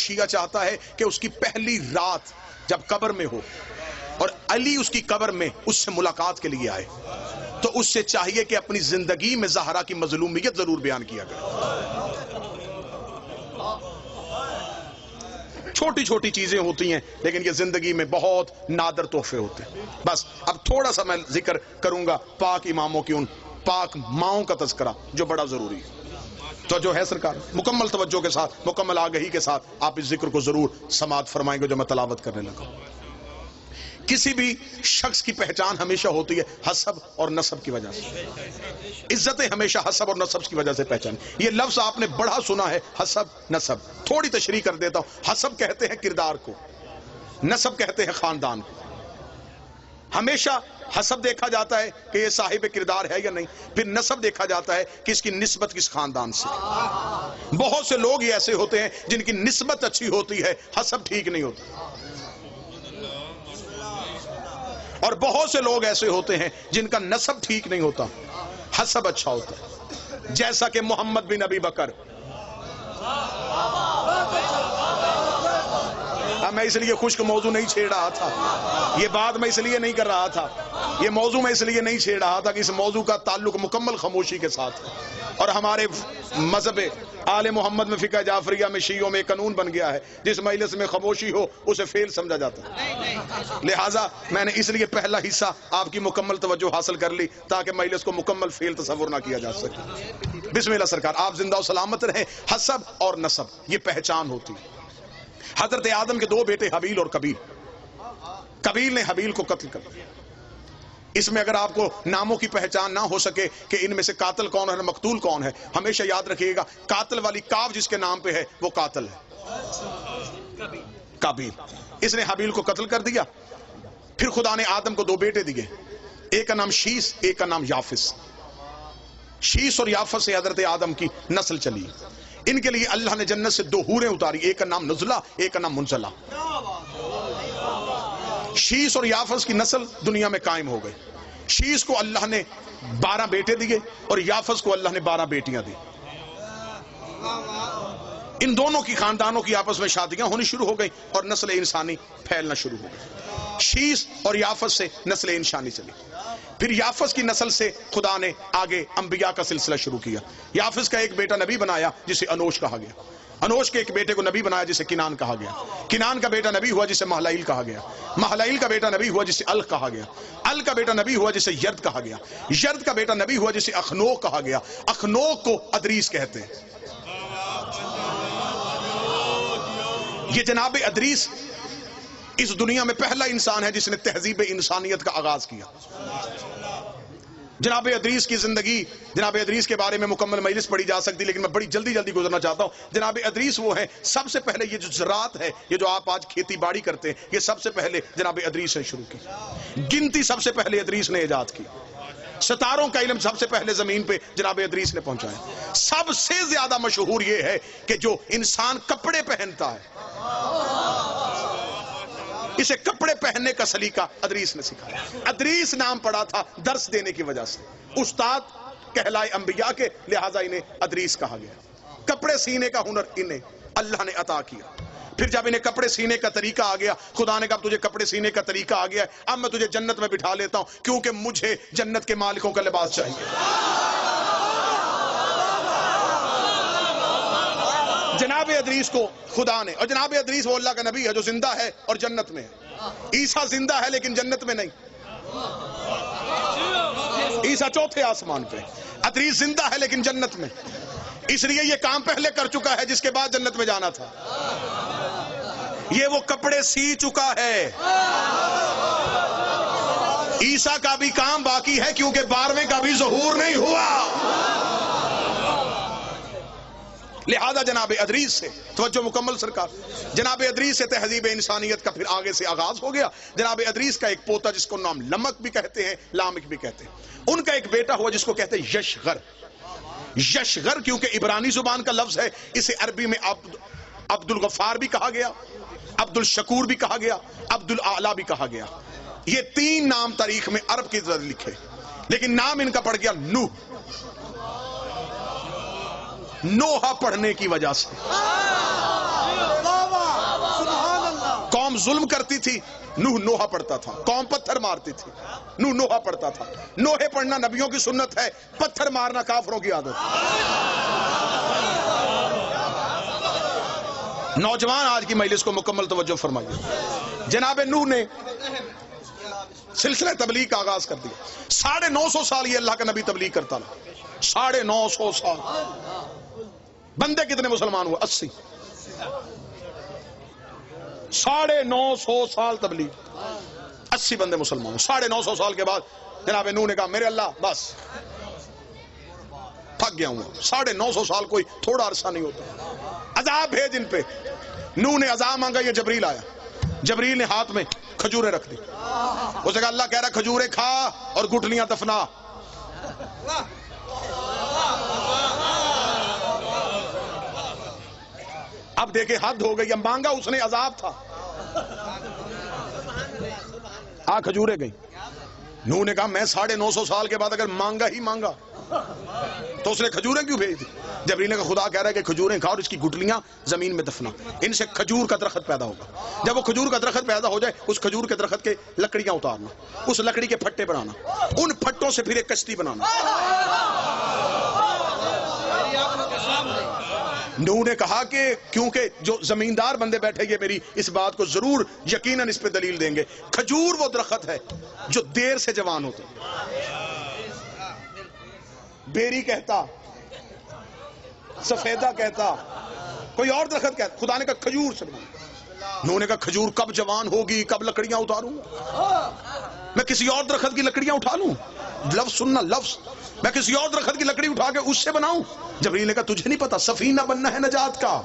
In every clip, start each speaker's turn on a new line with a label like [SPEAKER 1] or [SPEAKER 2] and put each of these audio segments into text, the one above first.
[SPEAKER 1] شیعہ چاہتا ہے کہ اس کی پہلی رات جب قبر میں ہو اور علی اس کی قبر میں اس سے ملاقات کے لیے آئے تو اس سے چاہیے کہ اپنی زندگی میں زہرا کی مظلومیت ضرور بیان کیا کرے۔ چھوٹی چھوٹی چیزیں ہوتی ہیں لیکن یہ زندگی میں بہت نادر تحفے ہوتے ہیں۔ بس اب تھوڑا سا میں ذکر کروں گا پاک اماموں کی، ان پاک ماؤں کا تذکرہ جو بڑا ضروری ہے۔ تو جو ہے سرکار مکمل توجہ کے ساتھ، مکمل آگہی کے ساتھ آپ اس ذکر کو ضرور سماعت فرمائیں گے جو میں تلاوت کرنے لگا ہوں۔ کسی بھی شخص کی پہچان ہمیشہ ہوتی ہے حسب اور نسب کی وجہ سے۔ عزتیں ہمیشہ حسب اور نسب کی وجہ سے پہچان۔ یہ لفظ آپ نے بڑا سنا ہے، حسب نسب۔ تھوڑی تشریح کر دیتا ہوں۔ حسب کہتے ہیں کردار کو، نسب کہتے ہیں خاندان کو۔ ہمیشہ حسب دیکھا جاتا ہے کہ یہ صاحب کردار ہے یا نہیں، پھر نسب دیکھا جاتا ہے کہ اس کی نسبت کس خاندان سے۔ بہت سے لوگ ایسے ہوتے ہیں جن کی نسبت اچھی ہوتی ہے، حسب ٹھیک نہیں ہوتا، اور بہت سے لوگ ایسے ہوتے ہیں جن کا نسب ٹھیک نہیں ہوتا، حسب اچھا ہوتا ہے، جیسا کہ محمد بن ابی بکر۔ میں اس لیے خشک موضوع نہیں چھیڑ رہا تھا، یہ بات میں اس لیے نہیں کر رہا تھا، یہ موضوع میں اس لیے نہیں چھیڑ رہا تھا کہ اس موضوع کا تعلق مکمل خاموشی کے ساتھ ہے، اور ہمارے مذہب آل محمد میں فقہ جعفریہ میں شیعوں میں ایک قانون بن گیا ہے، جس مجلس میں خاموشی ہو اسے فیل سمجھا جاتا ہے۔ لہٰذا میں نے اس لیے پہلا حصہ آپ کی مکمل توجہ حاصل کر لی تاکہ مجلس کو مکمل فیل تصور نہ کیا جا سکے۔ بسم اللہ سرکار، آپ زندہ و سلامت رہیں۔ حسب اور نسب یہ پہچان ہوتی ہے۔ حضرت آدم کے دو بیٹے حابیل اور قابیل، قابیل نے حابیل کو قتل کر دیا۔ اس میں اگر آپ کو ناموں کی پہچان نہ ہو سکے کہ ان میں سے قاتل کون ہے مقتول کون ہے، ہمیشہ یاد رکھیے گا قاتل والی کاف جس کے نام پہ ہے وہ قاتل ہے، قابیل۔ اس نے حابیل کو قتل کر دیا۔ پھر خدا نے آدم کو دو بیٹے دیے، ایک کا نام شیس، ایک کا نام یافس۔ شیس اور یافس سے حضرت آدم کی نسل چلی۔ ان کے لیے اللہ نے جنت سے دو حوریں اتاری، ایک کا نام نزلہ، ایک کا نام منزلہ۔ شیس اور یافس کی نسل دنیا میں قائم ہو گئی۔ شیس کو اللہ نے 12 بیٹے دیے اور یافس کو اللہ نے 12 بیٹیاں دی۔ ان دونوں کی خاندانوں کی آپس میں شادیاں ہونی شروع ہو گئی اور نسل انسانی پھیلنا شروع ہو گئی۔ شیس اور یافس سے نسل انسانی چلی۔ پھر یافس کی نسل سے خدا نے آگے انبیاء کا سلسلہ شروع کیا۔ یافس کا ایک بیٹا نبی بنایا جسے انوش کہا گیا۔ انوش کے ایک بیٹے کو نبی بنایا جسے کنان کہا گیا۔ کنان کا بیٹا نبی ہوا جسے مہلائیل کہا گیا۔ مہلائیل کا بیٹا نبی ہوا جسے الق کہا گیا۔ الق کا بیٹا نبی ہوا جسے یرد کہا گیا۔ یرد کا بیٹا نبی ہوا جسے اخنوق کہا گیا۔ اخنوق کو ادریس کہتے ہیں۔ یہ جناب ادریس اس دنیا میں پہلا انسان ہے جس نے تہذیب انسانیت کا آغاز کیا۔ جناب ادریس کی زندگی، جناب ادریس کے بارے میں مکمل مجلس پڑھی جا سکتی، لیکن میں بڑی جلدی گزرنا چاہتا ہوں۔ جناب ادریس وہ ہیں، سب سے پہلے یہ جو زراعت ہے، یہ جو آپ آج کھیتی باڑی کرتے ہیں، یہ سب سے پہلے جناب ادریس نے شروع کی۔ گنتی سب سے پہلے ادریس نے ایجاد کی۔ ستاروں کا علم سب سے پہلے زمین پہ جناب ادریس نے پہنچایا۔ سب سے زیادہ مشہور یہ ہے کہ جو انسان کپڑے پہنتا ہے اسے کپڑے پہننے کا سلیقہ ادریس نے سکھایا۔ ادریس نام پڑا تھا درس دینے کی وجہ سے، استاد کہلائے انبیاء کے، لہٰذا انہیں ادریس کہا گیا۔ کپڑے سینے کا ہنر انہیں اللہ نے عطا کیا۔ پھر جب انہیں کپڑے سینے کا طریقہ آ گیا، خدا نے کہا تجھے کپڑے سینے کا طریقہ آ گیا ہے، اب میں تجھے جنت میں بٹھا لیتا ہوں کیونکہ مجھے جنت کے مالکوں کا لباس چاہیے۔ جناب ادریس کو خدا نے، اور جناب ادریس وہ اللہ کا نبی ہے جو زندہ ہے اور جنت میں ہے۔ عیسیٰ زندہ ہے لیکن جنت میں نہیں، عیسیٰ چوتھے آسمان پہ، ادریس زندہ ہے لیکن جنت میں، اس لیے یہ کام پہلے کر چکا ہے جس کے بعد جنت میں جانا تھا۔ یہ وہ کپڑے سی چکا ہے۔ عیسیٰ کا بھی کام باقی ہے کیونکہ 12ویں کا بھی ظہور نہیں ہوا۔ لہذا جناب ادریس سے توجہ مکمل سرکار، جناب ادریس سے تہذیب انسانیت کا پھر آگے سے آغاز ہو گیا۔ جناب ادریس کا ایک پوتا جس کو نام لمک بھی کہتے ہیں، لامک بھی کہتے ہیں، ان کا ایک بیٹا ہوا جس کو کہتے ہیں یشغر۔ یشغر کیونکہ عبرانی زبان کا لفظ ہے، اسے عربی میں عبد الغفار بھی کہا گیا، عبد الشکور بھی کہا گیا، عبد الاعلی بھی کہا گیا۔ یہ 3 نام تاریخ میں عرب کی طرح لکھے، لیکن نام ان کا پڑ گیا نوح، نوحہ پڑھنے کی وجہ سے۔ قوم ظلم کرتی تھی، نوح نوحہ پڑھتا تھا. قوم پتھر مارتی تھی، نوح نوحہ پڑھتا تھا. نوحے پڑھنا نبیوں کی سنت ہے، پتھر مارنا کافروں کی عادت. نوجوان آج کی مجلس کو مکمل توجہ فرمائیے. جناب نوح نے سلسلہ تبلیغ کا آغاز کر دیا. 950 سال یہ اللہ کا نبی تبلیغ کرتا رہا. 950 سال. بندے کتنے مسلمان ہوئے؟ 80. 950 سال تبلیغ، 80 بندے مسلمان ہوئے. 950 سال کے بعد جناب نوح نے کہا میرے اللہ بس تھک گیا ہوں. 950 سال کوئی تھوڑا عرصہ نہیں ہوتا. عذاب بھیج ان پہ. نوح نے عذاب مانگا، یہ جبریل آیا. جبریل نے ہاتھ میں کھجوریں رکھ دی. اس نے کہا اللہ کہہ رہا کھجوریں کھا اور گٹھلیاں دفنا. اب دیکھیں حد ہو گئی. اب مانگا اس نے، عذاب تھا. کھجوریں گئی. نوح نے کہا میں 950 سال کے بعد اگر مانگا ہی مانگا تو اس نے کھجوریں کیوں بھیج دی؟ جبریل نے کہا خدا کہہ رہا ہے کہ کھجوریں کھا اور اس کی گٹلیاں زمین میں دفنا. ان سے کھجور کا درخت پیدا ہوگا. جب وہ کھجور کا درخت پیدا ہو جائے اس کھجور کے درخت کے لکڑیاں اتارنا، اس لکڑی کے پھٹے بنانا، ان پھٹوں سے پھر ایک کشتی بنانا. نوح نے کہا کہ کیونکہ جو زمیندار بندے بیٹھے یہ میری اس بات کو ضرور یقیناً اس پہ دلیل دیں گے. کھجور وہ درخت ہے جو دیر سے جوان ہوتا. بیری کہتا، سفیدہ کہتا، کوئی اور درخت کہتا. خدا نے کہا کھجور سے بنا. نوح نے کہا کھجور کب جوان ہوگی، کب لکڑیاں اتاروں؟ میں کسی اور درخت کی لکڑیاں اٹھا لوں؟ لفظ سننا، لفظ. میں کسی اور درخت کی لکڑی اٹھا کے اس سے بناؤں؟ جبریل نے کہا تجھے نہیں پتا سفینہ بننا ہے نجات کا.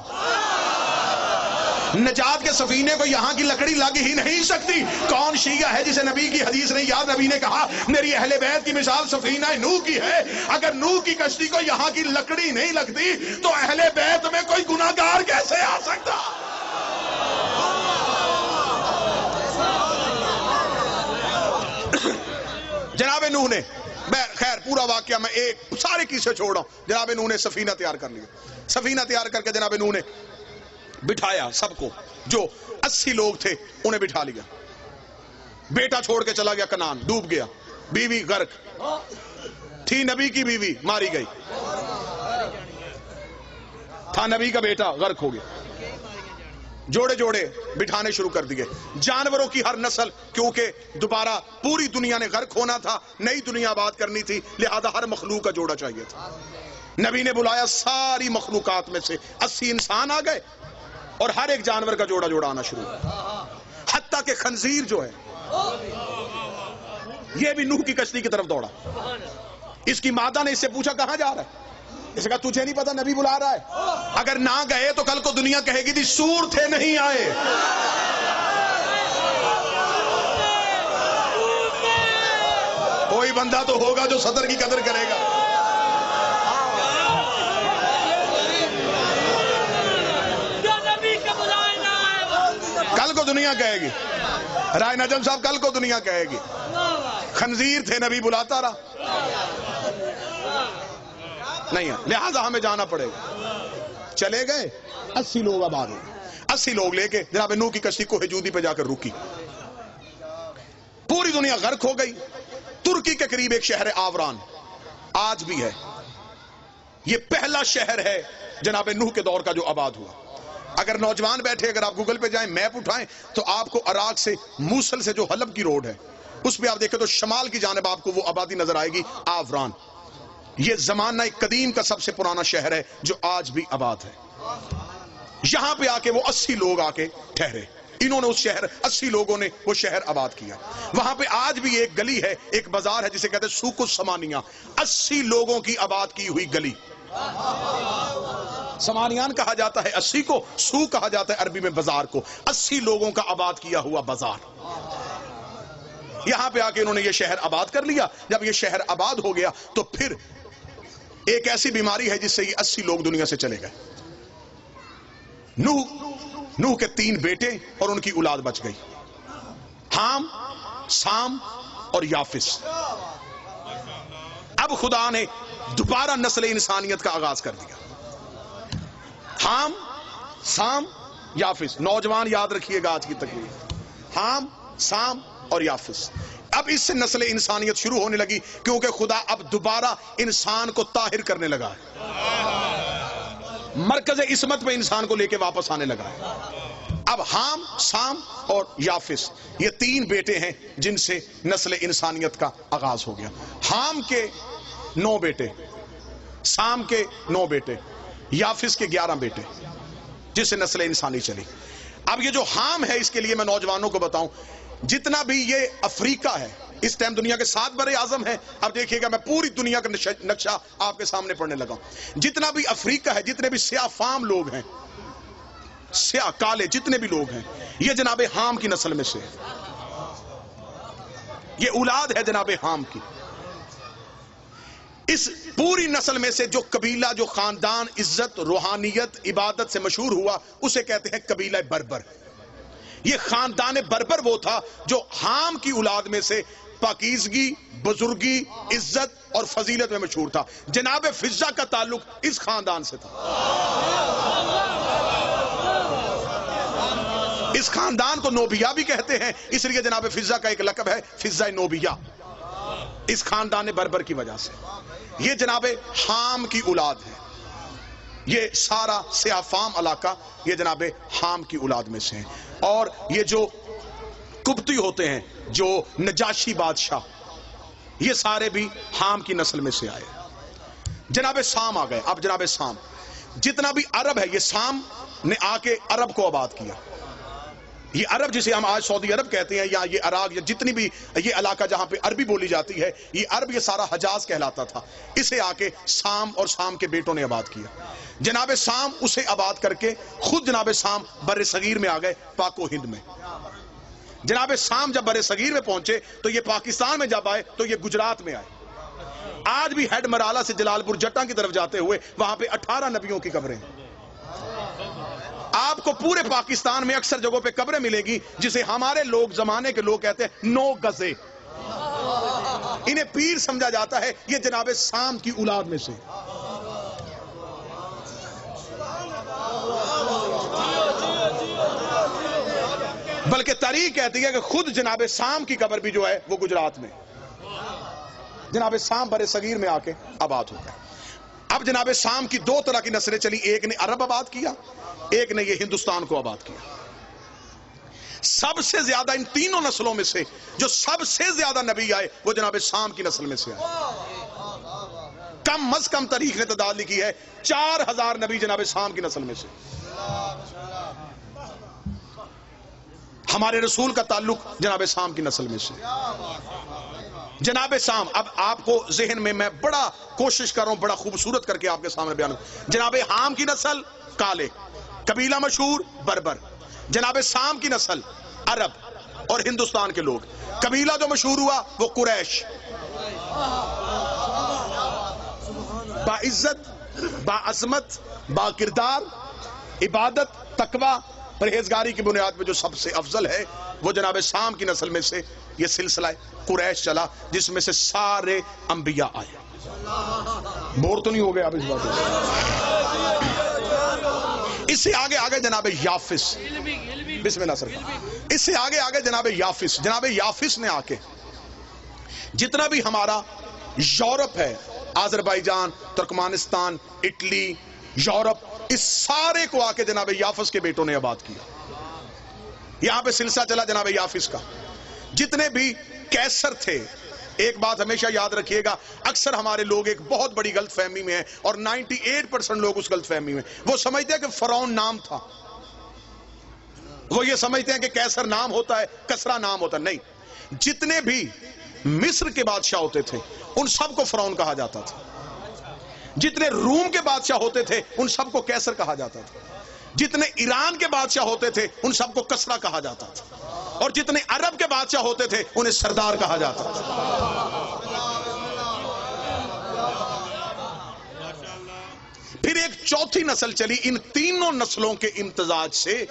[SPEAKER 1] نجات کے سفینے کو یہاں کی لکڑی لگ ہی نہیں سکتی. کون شیعہ ہے جسے نبی کی حدیث نے یاد؟ نبی نے کہا میری اہل بیت کی مثال سفینہ نوح کی ہے. اگر نوح کی کشتی کو یہاں کی لکڑی نہیں لگتی تو اہل بیت میں کوئی گناہگار کیسے آ سکتا؟ جناب نوح نے، خیر پورا واقعہ میں ایک سارے قصے چھوڑ رہا ہوں. جناب نوح نے سفینہ تیار کر لیا. سفینہ تیار کر کے جناب نوح نے بٹھایا سب کو. جو 80 لوگ تھے انہیں بٹھا لیا. بیٹا چھوڑ کے چلا گیا کنعان، ڈوب گیا. بیوی غرق تھی، نبی کی بیوی ماری گئی. تھا نبی کا بیٹا غرق ہو گیا. جوڑے جوڑے بٹھانے شروع کر دیے. جانوروں کی ہر نسل، کیونکہ دوبارہ پوری دنیا نے غرق ہونا تھا، نئی دنیا آباد کرنی تھی، لہذا ہر مخلوق کا جوڑا چاہیے تھا. نبی نے بلایا ساری مخلوقات میں سے 80 انسان آ گئے اور ہر ایک جانور کا جوڑا جوڑا آنا شروع ہوا. حتیٰ کہ خنزیر جو ہے یہ بھی نوح کی کشتی کی طرف دوڑا. اس کی مادہ نے اس سے پوچھا کہاں جا رہا ہے؟ اس نے کہا تجھے نہیں پتا نبی بلا رہا ہے. اگر نہ گئے تو کل کو دنیا کہے گی تھی سور تھے نہیں آئے. کوئی بندہ تو ہوگا جو صدر کی قدر کرے گا. کل کو دنیا کہے گی، رائے نجم صاحب کل کو دنیا کہے گی خنزیر تھے نبی بلاتا رہا. نہیں ہے، لہذا ہمیں جانا پڑے گا. چلے گئے 80 لوگ آباد ہو گئے. 80 لوگ لے کے جناب نوح کی کشتی کو ہجودی پہ جا کر رکی. پوری دنیا غرق ہو گئی. ترکی کے قریب ایک شہر آوران آج بھی ہے. یہ پہلا شہر ہے جناب نوح کے دور کا جو آباد ہوا. اگر نوجوان بیٹھے، اگر آپ گوگل پہ جائیں میپ اٹھائیں تو آپ کو عراق سے موصل سے جو حلب کی روڈ ہے اس پہ آپ دیکھیں تو شمال کی جانب آپ کو وہ آبادی نظر آئے گی آوران. یہ زمانہ قدیم کا سب سے پرانا شہر ہے جو آج بھی آباد ہے. یہاں پہ آ کے وہ 80 لوگ آ کے ٹھہرے. انہوں نے اس شہر 80 لوگوں نے وہ شہر آباد کیا. وہاں پہ آج بھی ایک گلی ہے، ایک بازار ہے جسے کہتے ہیں سوق السمانیہ. 80 لوگوں کی آباد کی ہوئی گلی. سمانیان کہا جاتا ہے 80 کو، سوق کہا جاتا ہے عربی میں بازار کو. 80 لوگوں کا آباد کیا ہوا بازار. یہاں پہ آ کے انہوں نے یہ شہر آباد کر لیا. جب یہ شہر آباد ہو گیا تو پھر ایک ایسی بیماری ہے جس سے یہ 80 لوگ دنیا سے چلے گئے. نوح کے 3 بیٹے اور ان کی اولاد بچ گئی، حام، سام اور یافس. اب خدا نے دوبارہ نسل انسانیت کا آغاز کر دیا. حام، سام، یافس. نوجوان یاد رکھیے گا آج کی تقریر. حام، سام اور یافس. اب اس سے نسل انسانیت شروع ہونے لگی کیونکہ خدا اب دوبارہ انسان کو طاہر کرنے لگا ہے، مرکز عصمت پہ انسان کو لے کے واپس آنے لگا ہے. اب حام، سام اور یافس یہ تین بیٹے ہیں جن سے نسل انسانیت کا آغاز ہو گیا. حام کے 9 بیٹے، سام کے 9 بیٹے، یافس کے 11 بیٹے، جس سے نسل انسانی چلی. اب یہ جو حام ہے اس کے لیے میں نوجوانوں کو بتاؤں، جتنا بھی یہ افریقہ ہے اس ٹائم دنیا کے 7 بر اعظم ہے. اب دیکھیے گا میں پوری دنیا کا نقشہ آپ کے سامنے پڑھنے لگا ہوں. جتنا بھی افریقہ ہے، جتنے بھی سیاہ فام لوگ ہیں، سیاہ کالے جتنے بھی لوگ ہیں، یہ جناب حام کی نسل میں سے ہے. یہ اولاد ہے جناب حام کی. اس پوری نسل میں سے جو قبیلہ، جو خاندان عزت، روحانیت، عبادت سے مشہور ہوا، اسے کہتے ہیں قبیلہ بربر. یہ خاندان بربر وہ تھا جو حام کی اولاد میں سے پاکیزگی، بزرگی، عزت اور فضیلت میں مشہور تھا. جناب فضہ کا تعلق اس خاندان سے تھا. اس خاندان کو نوبیہ بھی کہتے ہیں، اس لیے جناب فضہ کا ایک لقب ہے فضہ نوبیہ، اس خاندان بربر کی وجہ سے. یہ جناب حام کی اولاد ہے. یہ سارا سیاہ فام علاقہ یہ جناب حام کی اولاد میں سے ہیں. اور یہ جو قبطی ہوتے ہیں، جو نجاشی بادشاہ، یہ سارے بھی حام کی نسل میں سے آئے. جناب سام آ گئے. اب جناب سام، جتنا بھی عرب ہے، یہ سام نے آ کے عرب کو آباد کیا. یہ عرب جسے ہم آج سعودی عرب کہتے ہیں، یا یہ عراق، یا جتنی بھی یہ علاقہ جہاں پہ عربی بولی جاتی ہے، یہ عرب، یہ سارا حجاز کہلاتا تھا. اسے آ کے سام اور سام کے بیٹوں نے آباد کیا. جناب سام اسے آباد کر کے خود جناب سام بر صغیر میں آ گئے، پاک و ہند میں. جناب سام جب بر صغیر میں پہنچے تو یہ پاکستان میں جب آئے تو یہ گجرات میں آئے. آج بھی ہیڈ مرالہ سے جلال پور جٹاں کی طرف جاتے ہوئے وہاں پہ 18 نبیوں کی قبریں ہیں. آپ کو پورے پاکستان میں اکثر جگہوں پہ قبریں ملے گی جسے ہمارے لوگ، زمانے کے لوگ کہتے ہیں 9 گزے. انہیں پیر سمجھا جاتا ہے. یہ جناب سام کی اولاد میں سے. بلکہ تاریخ کہتی ہے کہ خود جناب سام کی قبر بھی جو ہے وہ گجرات میں. جناب سام بر صغیر میں آ کے آباد ہو گئے. اب جناب سام کی 2 طرح کی نسلیں چلی. ایک نے عرب آباد کیا، ایک نے یہ ہندوستان کو آباد کیا. سب سے زیادہ ان تینوں نسلوں میں سے جو سب سے زیادہ نبی آئے وہ جناب سام کی نسل میں سے آئے. کم از کم تاریخ نے تعداد لکھی ہے 4000 نبی جناب سام کی نسل میں سے. ہمارے رسول کا تعلق جناب سام کی نسل میں سے. جناب سام، اب آپ کو ذہن میں بڑا کوشش کر رہا ہوں، بڑا خوبصورت کر کے آپ کے سامنے بیان کروں. جناب حام کی نسل کالے، قبیلہ مشہور بربر. جناب سام کی نسل عرب اور ہندوستان کے لوگ. قبیلہ جو مشہور ہوا وہ قریش، با عزت، با عظمت، با کردار، عبادت، تقوی، پرہیزگاری کی بنیاد پہ جو سب سے افضل ہے وہ جناب سام کی نسل میں سے یہ سلسلہ قریش چلا، جس میں سے سارے انبیاء آئے. بور تو نہیں ہو گئے آپ اس بات میں؟ اس سے آگے جناب یافس، بسم اللہ سرکار. اس سے آگے جناب یافس. جناب یافس نے آ کے جتنا بھی ہمارا یورپ ہے، آذربائیجان، ترکمانستان، اٹلی، یورپ، اس سارے کو آ کے جناب یافس کے بیٹوں نے آباد کیا. یہاں پہ سلسلہ چلا جناب یافس کا. جتنے بھی کیسر تھے، ایک بات ہمیشہ یاد رکھیے گا، اکثر ہمارے لوگ ایک بہت بڑی غلط فہمی میں ہیں، اور 98% لوگ اس غلط فہمی میں. وہ سمجھتے ہیں کہ فرعون نام تھا. وہ یہ سمجھتے ہیں کہ کیسر نام ہوتا ہے، کسرا نام ہوتا ہے. نہیں، جتنے بھی مصر کے بادشاہ ہوتے تھے ان سب کو فرعون کہا جاتا تھا. جتنے روم کے بادشاہ ہوتے تھے ان سب کو کیسر کہا جاتا تھا. جتنے ایران کے بادشاہ ہوتے تھے ان سب کو کسرا کہا جاتا تھا. اور جتنے عرب کے بادشاہ ہوتے تھے انہیں سردار کہا جاتا تھا. پھر ایک چوتھی نسل چلی. ان تینوں نسلوں کے امتزاج سے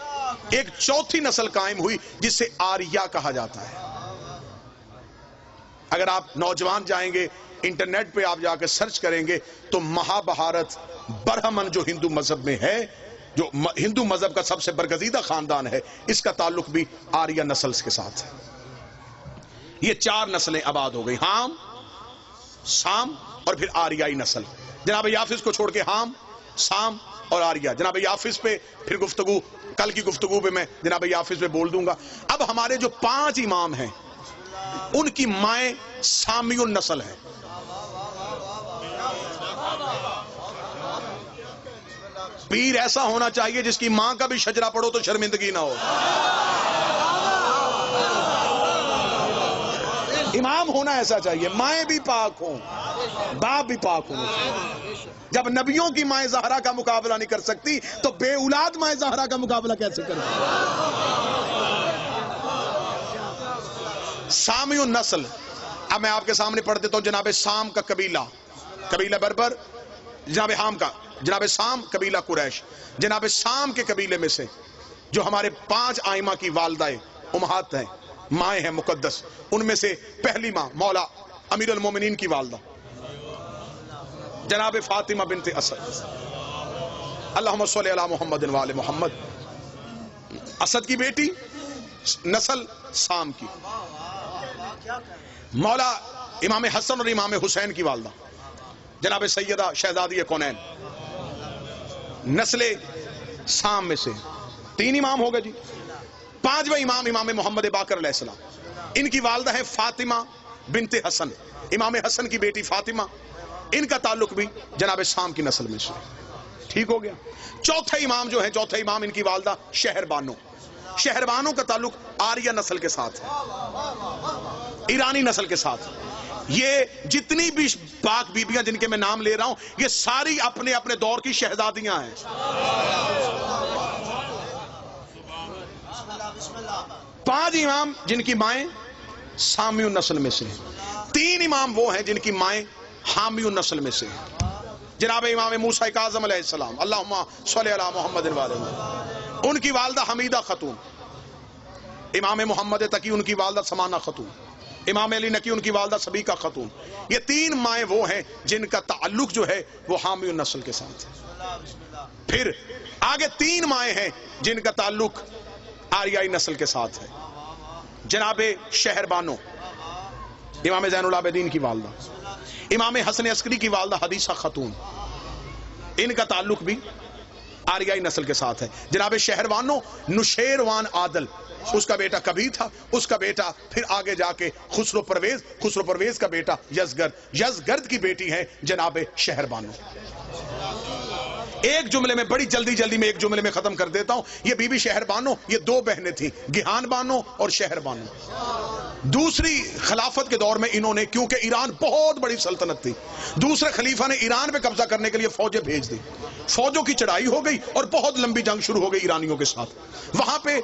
[SPEAKER 1] ایک چوتھی نسل قائم ہوئی جسے آریہ کہا جاتا ہے. اگر آپ نوجوان جائیں گے انٹرنیٹ پہ، آپ جا کے سرچ کریں گے تو مہا بھارت برہمن جو ہندو مذہب میں ہے، جو ہندو مذہب کا سب سے برگزیدہ خاندان ہے، اس کا تعلق بھی آریہ نسل کے ساتھ ہے۔ یہ 4 نسلیں آباد ہو گئی، ہام، سام اور پھر آریائی نسل۔ جناب یافس کو چھوڑ کے ہام، سام اور آریہ۔ جناب یافس پہ پھر گفتگو، کل کی گفتگو پہ میں جناب یافس پہ بول دوں گا۔ اب ہمارے جو 5 امام ہیں ان کی مائیں سامی النسل ہیں۔ پیر ایسا ہونا چاہیے جس کی ماں کا بھی شجرہ پڑھو تو شرمندگی نہ ہو۔ امام ہونا ایسا چاہیے، مائیں بھی پاک ہوں، باپ بھی پاک ہوں۔ جب نبیوں کی مائیں زہرا کا مقابلہ نہیں کر سکتی تو بے اولاد مائیں زہرا کا مقابلہ کیسے کریں؟ سامی النسل۔ اب میں آپ کے سامنے پڑھ دیتا ہوں جناب سام کا قبیلہ بربر، جناب حام کا جناب سام قبیلہ قریش۔ جناب سام کے قبیلے میں سے جو ہمارے 5 آئمہ کی والدہ امہات ہیں، مائیں ہیں مقدس، ان میں سے پہلی ماں مولا امیر المومنین کی والدہ جناب فاطمہ بنت اسد، اللہم صلی علی محمد و آل محمد۔ اسد کی بیٹی، نسل سام کی۔ مولا امام حسن اور امام حسین کی والدہ جناب سیدہ شہزادی کونین، نسل سام میں سے 3 امام ہو گئے جی۔ 5واں امام امام محمد باقر علیہ السلام، ان کی والدہ ہے فاطمہ بنت حسن، امام حسن کی بیٹی فاطمہ، ان کا تعلق بھی جناب سام کی نسل میں سے۔ ٹھیک ہو گیا۔ چوتھے امام جو ہیں، چوتھے امام ان کی والدہ شہر بانو، شہر بانو کا تعلق آریہ نسل کے ساتھ ہے، ایرانی نسل کے ساتھ۔ یہ جتنی بھی پاک بیبیاں جن کے میں نام لے رہا ہوں، یہ ساری اپنے اپنے دور کی شہزادیاں ہیں۔ 5 امام جن کی مائیں سامی النسل میں سے ہیں، 3 امام وہ ہیں جن کی مائیں حامی النسل میں سے ہیں۔ جناب امام موسیٰ کاظم علیہ السلام، اللہم صلی علی محمد و آل محمد، ان کی والدہ حمیدہ خاتون۔ امام محمد تقی ان کی والدہ سمانہ خاتون، امام علی نقی ان کی والدہ سبیکہ خاتون۔ یہ 3 مائیں وہ ہیں جن کا تعلق جو ہے وہ حامی النسل کے ساتھ ہے۔ پھر آگے 3 مائیں ہیں جن کا تعلق آریائی نسل کے ساتھ ہے۔ جناب شہر بانو، امام زین العابدین کی والدہ، امام حسن عسکری کی والدہ حدیثہ خاتون، ان کا تعلق بھی آریائی نسل کے ساتھ ہے۔ جناب شہر بانو نشیروان عادل، اس کا بیٹا کبھی تھا، اس کا بیٹا پھر آگے جا کے خسرو پرویز کا بیٹا یزگرد کی بیٹی ہے جناب شہر بانو۔ ایک جملے میں، بڑی جلدی میں ایک جملے میں ختم کر دیتا ہوں۔ یہ بی بی شہر بانو، یہ 2 بہنیں تھیں، گیہان بانو اور شہر بانو۔ دوسری خلافت کے دور میں انہوں نے، کیونکہ ایران بہت بڑی سلطنت تھی، دوسرے خلیفہ نے ایران پہ قبضہ کرنے کے لیے فوجیں بھیج دی، فوجوں کی چڑھائی ہو گئی اور بہت لمبی جنگ شروع ہو گئی ایرانیوں کے ساتھ۔ وہاں پہ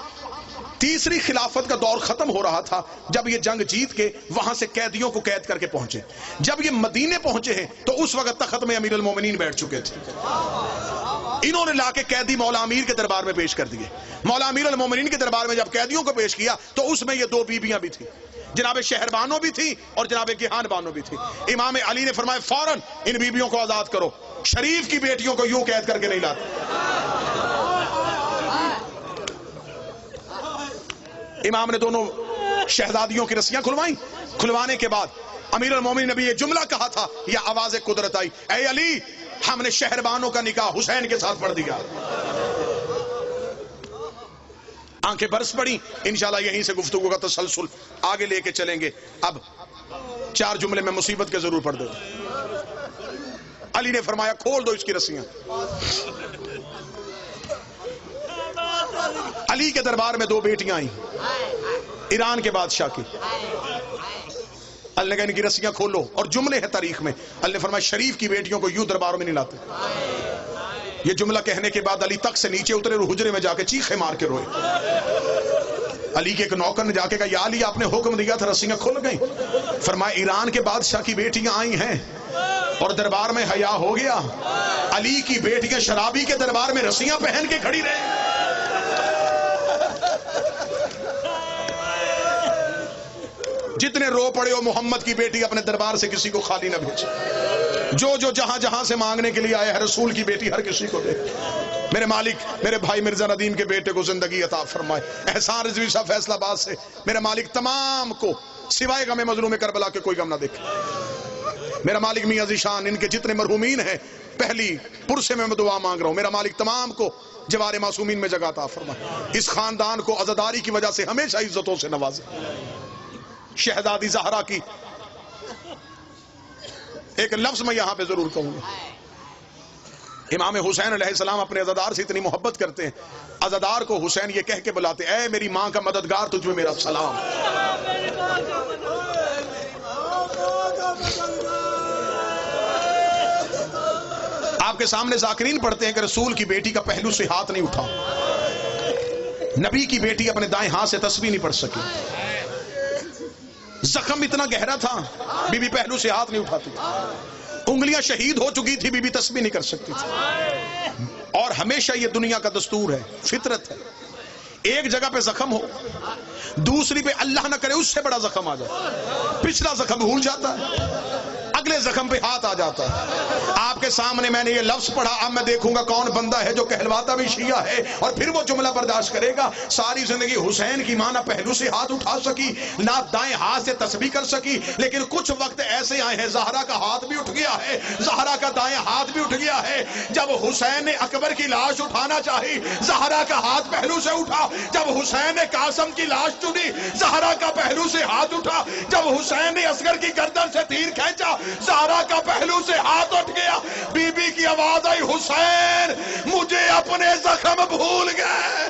[SPEAKER 1] تیسری خلافت کا دور ختم ہو رہا تھا جب یہ جنگ جیت کے وہاں سے قیدیوں کو قید کر کے پہنچے۔ جب یہ مدینے پہنچے ہیں تو اس وقت تخت میں امیر المومنین بیٹھ چکے تھے۔ انہوں نے لا کے قیدی مولا امیر کے دربار میں پیش کر دیے۔ مولا امیر المومنین کے دربار میں جب قیدیوں کو پیش کیا تو اس میں یہ 2 بیبیاں بھی تھیں، جناب شہر بانو بھی تھی اور جناب گیہان بانو بھی تھی۔ امام علی نے فرمایا فوراً ان بیبیوں کو آزاد کرو، شریف کی بیٹیوں کو یوں قید کر کے نہیں لاتے۔ امام نے دونوں شہزادیوں کی رسیاں کھلوائیں، کھلوانے کے بعد امیر المومنین نے بھی یہ جملہ کہا تھا، یہ آواز قدرت آئی، اے علی ہم نے شہر بانو کا نکاح حسین کے ساتھ پڑھ دیا۔ آنکھیں برس پڑی۔ انشاءاللہ یہیں سے گفتگو کا تسلسل آگے لے کے چلیں گے۔ اب 4 جملے میں مصیبت کے ضرور پڑھ دو۔ علی نے فرمایا کھول دو اس کی رسیاں۔ علی کے دربار میں 2 بیٹیاں آئیں، ایران کے بادشاہ کی۔ اللہ نے کہا ان کی رسیاں کھولو، اور جملے ہیں تاریخ میں، اللہ نے فرمایا شریف کی بیٹیوں کو یوں درباروں میں نہیں لاتے۔ یہ جملہ کہنے کے بعد علی تخت سے نیچے اترے اور حجرے میں جا کے چیخے مار کے روئے۔ علی کے ایک نوکر نے جا کے کہا یا علی آپ نے حکم دیا تھا، رسیاں کھل گئیں۔ فرمایا ایران کے بادشاہ کی بیٹیاں آئی ہیں اور دربار میں حیا ہو گیا، علی کی بیٹیاں شرابی کے دربار میں رسیاں پہن کے کھڑی رہیں۔ جتنے رو پڑے ہو محمد کی بیٹی اپنے دربار سے کسی کو خالی نہ بھیجے، جو جہاں سے مانگنے کے لیے آئے ہے رسول کی بیٹی ہر کسی کو دے۔ میرے مالک میرے بھائی مرزا ندیم کے بیٹے کو زندگی عطا فرمائے. احسان رضوی صاحب فیصل آباد سے میرے مالک تمام کو سوائے غم مظلوم کربلا کے کوئی غم نہ دیکھے. میرا مالک میاں ذیشان ان کے جتنے مرحومین ہیں پہلی پرسے میں دعا مانگ رہا ہوں. میرا مالک تمام کو جوار معصومین میں جگہ عطا فرمائے. اس خاندان کو عزاداری کی وجہ سے ہمیشہ عزتوں سے نوازے. شہزادی زہرا کی ایک لفظ میں یہاں پہ ضرور کہوں گا. امام حسین علیہ السلام اپنے عزادار سے اتنی محبت کرتے ہیں, عزادار کو حسین یہ کہہ کے بلاتے, اے میری ماں کا مددگار تجھ میں میرا سلام. آپ کے سامنے ذاکرین پڑھتے ہیں کہ رسول کی بیٹی کا پہلو سے ہاتھ نہیں اٹھا. نبی کی بیٹی اپنے دائیں ہاتھ سے تسبیح نہیں پڑھ سکی. زخم اتنا گہرا تھا بی بی پہلو سے ہاتھ نہیں اٹھاتی. انگلیاں شہید ہو چکی تھی, بی بی تسبیح نہیں کر سکتی تھی. اور ہمیشہ یہ دنیا کا دستور ہے, فطرت ہے, ایک جگہ پہ زخم ہو دوسری پہ اللہ نہ کرے اس سے بڑا زخم آ جائے, پچھلا زخم بھول جاتا ہے, اگلے زخم پہ ہاتھ آ جاتا ہے. آپ کے سامنے میں نے یہ لفظ پڑھا, اب میں دیکھوں گا کون بندہ ہے جو کہلواتا بھی شیعہ ہے اور پھر وہ جملہ برداشت کرے گا. ساری زندگی حسین کی ماں نہ پہلو سے ہاتھ اٹھا سکی نہ دائیں ہاتھ سے تسبیح کر سکی, لیکن کچھ وقت ایسے آئے ہیں زہرا کا ہاتھ بھی اٹھ گیا ہے, زہرا کا دائیں ہاتھ بھی اٹھ گیا ہے. جب حسین نے اکبر کی لاش اٹھانا چاہی زہرا کا ہاتھ پہلو سے اٹھا. جب حسین نے قاسم کی لاش چنی زہرا کا پہلو سے ہاتھ اٹھا. جب حسین نے اصغر کی گردن سے تیر کھینچا زہرا کا پہلو سے ہاتھ اٹھ گیا. بی بی کی آواز آئی, حسین مجھے اپنے زخم بھول گئے,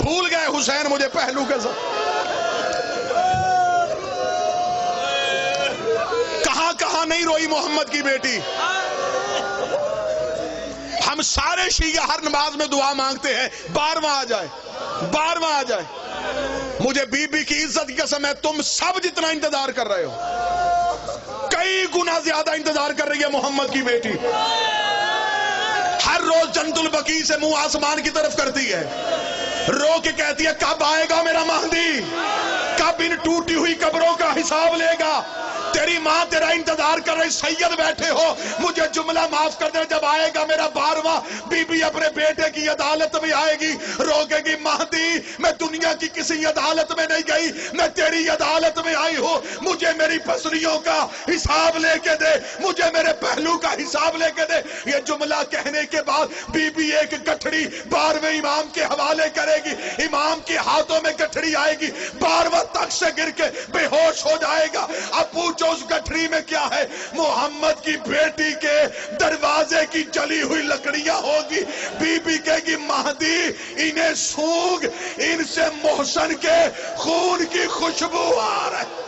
[SPEAKER 1] بھول گئے حسین مجھے پہلو کے زخم. کہاں کہاں نہیں روئی محمد کی بیٹی. ہم سارے شیعہ ہر نماز میں دعا مانگتے ہیں 12واں آ جائے, 12واں آ جائے. مجھے بی بی کی عزت کی قسم ہے تم سب جتنا انتظار کر رہے ہو کئی گنا زیادہ انتظار کر رہی ہے محمد کی بیٹی. ہر روز جنت البقیع سے منہ آسمان کی طرف کرتی ہے, رو کے کہتی ہے کب آئے گا میرا مہدی, کب ان ٹوٹی ہوئی قبروں کا حساب لے گا. تیری ماں تیرا انتظار کر رہی, سید بیٹھے ہو مجھے جملہ معاف کر دے, جب آئے گا میرا 12واں. بی بی اپنے بیٹے کی عدالت میں آئے گی, روکے گی مہدی میں دنیا کی کسی عدالت میں نہیں گئی, میں تیری عدالت میں آئی ہوں, مجھے میری پسلیوں کا حساب لے کے دے, مجھے میرے پہلو کا حساب لے کے دے. یہ جملہ کہنے کے بعد بی بی ایک گٹھڑی 12ویں امام کے حوالے کرے گی, امام کے ہاتھوں میں گٹھڑی آئے گی, 12واں تخت سے گر کے بے ہوش ہو جائے گا. اب پوچھو اس گٹھڑی میں کیا ہے, محمد کی بیٹی کے دروازے کی جلی ہوئی لکڑیاں ہوگی. بی بی کہے گی مہدی انہیں سونگ, ان سے محسن کے خون کی خوشبو آ رہی.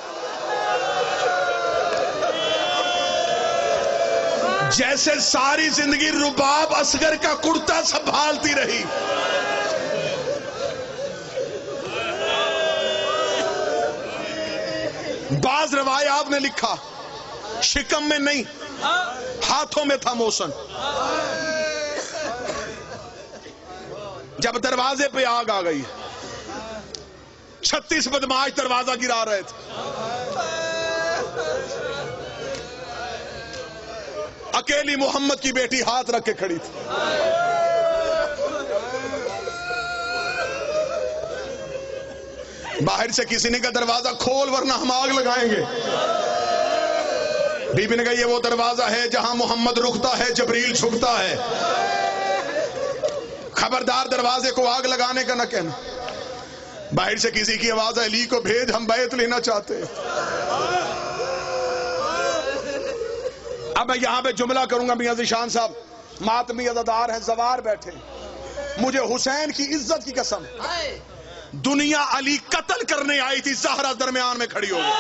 [SPEAKER 1] جیسے ساری زندگی رباب اصغر کا کرتا سنبھالتی رہی, بعض روایات نے لکھا شکم میں نہیں ہاتھوں میں تھا موسن. جب دروازے پہ آگ آ گئی 36 بدماش دروازہ گرا رہے تھے, اکیلی محمد کی بیٹی ہاتھ رکھ کے کھڑی تھی. باہر سے کسی نے کہا دروازہ کھول ورنہ ہم آگ لگائیں گے. بی بی نے کہا یہ وہ دروازہ ہے جہاں محمد رکتا ہے جبریل جھکتا ہے, خبردار دروازے کو آگ لگانے کا نہ کہنا. باہر سے کسی کی آواز ہے علی کو بھیج ہم بیعت لینا چاہتے ہیں. اب میں یہاں پہ جملہ کروں گا, میاں ذیشان صاحب ماتمی عزادار ہیں, زوار بیٹھے, مجھے حسین کی عزت کی قسم, دنیا علی قتل کرنے آئی تھی, زہرا درمیان میں کھڑی ہو گئی.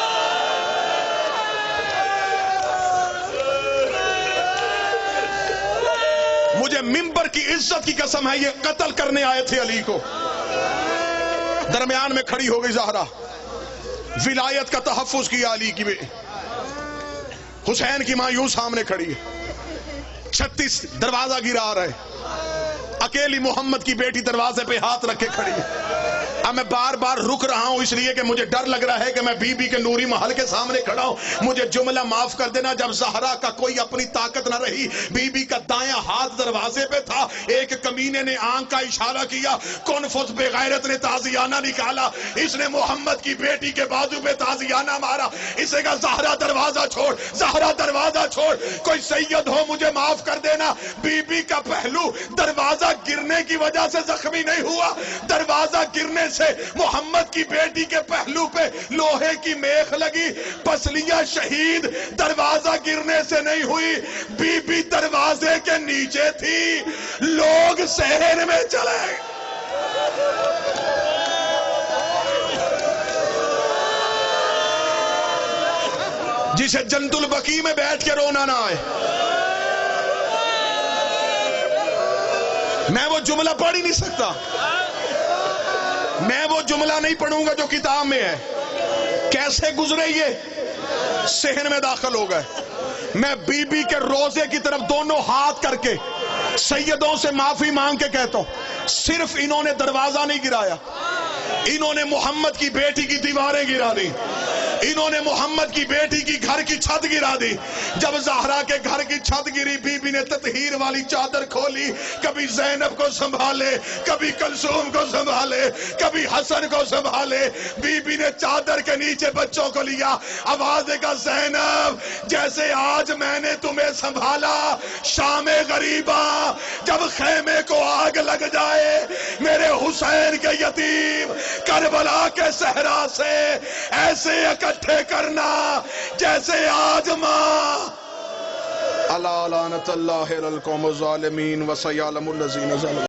[SPEAKER 1] مجھے منبر کی عزت کی قسم ہے یہ قتل کرنے آئے تھے علی کو, درمیان میں کھڑی ہو گئی زہرا. ولایت کا تحفظ کیا علی کی, حسین کی ماں یوں سامنے کھڑی ہے, 36 دروازہ گرا رہے, اکیلی محمد کی بیٹی دروازے پہ ہاتھ رکھ کے کھڑی ہے. اب میں بار بار رک رہا ہوں اس لیے کہ مجھے ڈر لگ رہا ہے کہ میں بی بی کے نوری محل کے سامنے کھڑا ہوں. مجھے جملہ معاف کر دینا. جب زہرا کا کوئی اپنی طاقت نہ رہی, بی بی کا دایاں ہاتھ دروازے پہ تھا, ایک کمینے نے آنکھ کا اشارہ کیا, کنفس بے غیرت نے تازیانہ نکالا, اس نے محمد کی بیٹی کے بازو پہ تازیانہ مارا. اسے کہا زہرا دروازہ چھوڑ, زہرا دروازہ چھوڑ, کوئی سید ہو مجھے معاف کر دینا. بی بی کا پہلو دروازہ گرنے کی وجہ سے زخمی نہیں ہوا, دروازہ گرنے سے محمد کی بیٹی کے پہلو پہ لوہے کی میخ لگی. پسلیاں شہید دروازہ گرنے سے نہیں ہوئی, بی بی دروازے کے نیچے تھی. لوگ شہر میں چلے. جسے جنت البقیع میں بیٹھ کے رونا نہ آئے. میں وہ جملہ پڑھ ہی نہیں سکتا, میں وہ جملہ نہیں پڑھوں گا جو کتاب میں ہے. کیسے گزرے یہ صحن میں داخل ہو گئے. میں بی بی کے روزے کی طرف دونوں ہاتھ کر کے سیدوں سے معافی مانگ کے کہتا ہوں, صرف انہوں نے دروازہ نہیں گرایا, انہوں نے محمد کی بیٹی کی دیواریں گرا دی, انہوں نے محمد کی بیٹی کی گھر کی چھت گرا دی. جب زہرا کے گھر کی چھت گری, بی بی نے تطہیر والی چادر کھولی, کبھی زینب کو سنبھالے, کبھی کلثوم کو سنبھالے, کبھی حسن کو سنبھالے. بی بی نے چادر کے نیچے بچوں کو لیا, آواز کا زینب جیسے آج میں نے تمہیں سنبھالا شام غریبا, جب خیمے کو آگ لگ جائے میرے حسین کے یتیم کربلا کے صحرا سے ایسے اکٹھے کرنا جیسے آج ماں. الا لعنت اللہ علی القوم الظالمین وسیعلم الذین ظلموا.